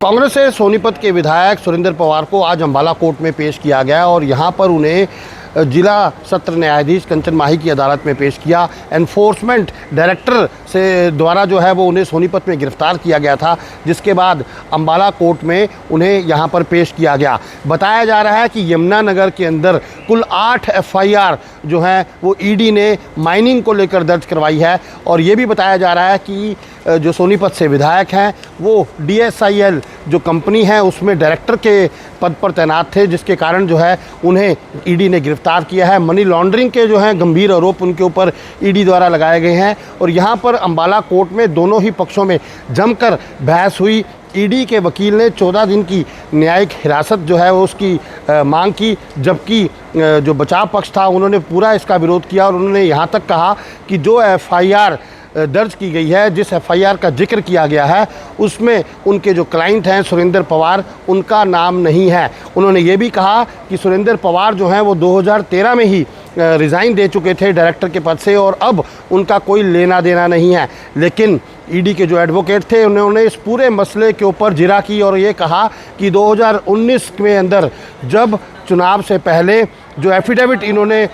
कांग्रेस से सोनीपत के विधायक सुरेंद्र पवार को आज अंबाला कोर्ट में पेश किया गया और यहां पर उन्हें जिला सत्र न्यायाधीश कंचन माही की अदालत में पेश किया। एनफोर्समेंट डायरेक्टर से द्वारा जो है वो उन्हें सोनीपत में गिरफ्तार किया गया था, जिसके बाद अंबाला कोर्ट में उन्हें यहां पर पेश किया गया। बताया जा रहा है कि यमुनानगर के अंदर कुल 8 एफआईआर जो हैं वो ईडी ने माइनिंग को लेकर दर्ज करवाई है और ये भी बताया जा रहा है कि जो सोनीपत से विधायक हैं वो DSIL जो कंपनी है उसमें डायरेक्टर के पद पर तैनात थे, जिसके कारण जो है उन्हें ईडी ने गिरफ्तार किया है। मनी लॉन्ड्रिंग के जो हैं गंभीर आरोप उनके ऊपर ईडी द्वारा लगाए गए हैं और यहाँ पर अंबाला कोर्ट में दोनों ही पक्षों में जमकर बहस हुई। ईडी के वकील ने 14 दिन की न्यायिक हिरासत जो है वो उसकी मांग की, जबकि जो बचाव पक्ष था उन्होंने पूरा इसका विरोध किया और उन्होंने यहाँ तक कहा कि जो एफआईआर दर्ज की गई है, जिस एफआईआर का जिक्र किया गया है, उसमें उनके जो क्लाइंट हैं सुरेंद्र पवार, उनका नाम नहीं है। उन्होंने ये भी कहा कि सुरेंद्र पवार जो हैं वो 2013 में ही रिज़ाइन दे चुके थे डायरेक्टर के पद से और अब उनका कोई लेना देना नहीं है। लेकिन ईडी के जो एडवोकेट थे उन्होंने इस पूरे मसले के ऊपर जिरा की और ये कहा कि 2019 में अंदर जब चुनाव से पहले जो एफिडेविट इन्होंने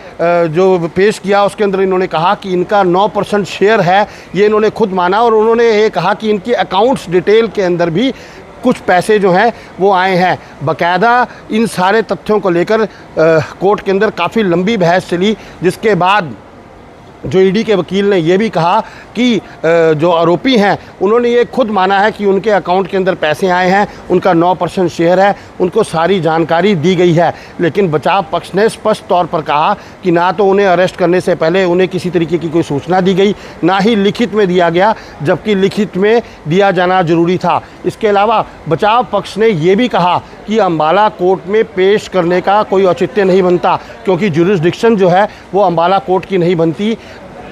जो पेश किया उसके अंदर इन्होंने कहा कि इनका 9% शेयर है, ये इन्होंने खुद माना और उन्होंने ये कहा कि इनकी अकाउंट्स डिटेल के अंदर भी कुछ पैसे जो हैं वो आए हैं। बाकायदा इन सारे तथ्यों को लेकर कोर्ट के अंदर काफ़ी लंबी बहस चली, जिसके बाद जो ईडी के वकील ने यह भी कहा कि जो आरोपी हैं उन्होंने ये खुद माना है कि उनके अकाउंट के अंदर पैसे आए हैं, उनका 9% शेयर है, उनको सारी जानकारी दी गई है। लेकिन बचाव पक्ष ने स्पष्ट तौर पर कहा कि ना तो उन्हें अरेस्ट करने से पहले उन्हें किसी तरीके की कोई सूचना दी गई, ना ही लिखित में दिया गया, जबकि लिखित में दिया जाना जरूरी था। इसके अलावा बचाव पक्ष ने यह भी कहा कि अंबाला कोर्ट में पेश करने का कोई औचित्य नहीं बनता, क्योंकि जुरिस्डिक्शन जो है वो अंबाला कोर्ट की नहीं बनती,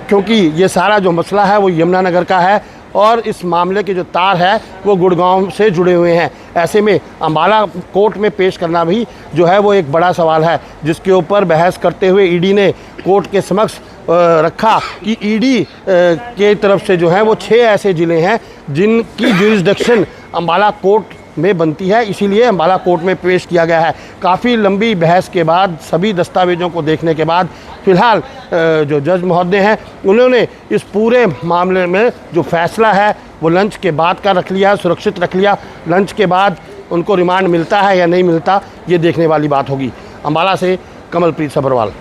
क्योंकि ये सारा जो मसला है वो यमुनानगर का है और इस मामले के जो तार है वो गुड़गांव से जुड़े हुए हैं। ऐसे में अंबाला कोर्ट में पेश करना भी जो है वो एक बड़ा सवाल है, जिसके ऊपर बहस करते हुए ईडी ने कोर्ट के समक्ष रखा कि ईडी के तरफ से जो है वो 6 ऐसे ज़िले हैं जिनकी जुरिस्डिक्शन अंबाला कोर्ट में बनती है, इसीलिए अंबाला कोर्ट में पेश किया गया है। काफ़ी लंबी बहस के बाद, सभी दस्तावेज़ों को देखने के बाद फ़िलहाल जो जज महोदय हैं उन्होंने इस पूरे मामले में जो फैसला है वो लंच के बाद का रख लिया, सुरक्षित रख लिया। लंच के बाद उनको रिमांड मिलता है या नहीं मिलता, ये देखने वाली बात होगी। अंबाला से कमलप्रीत सभरवाल।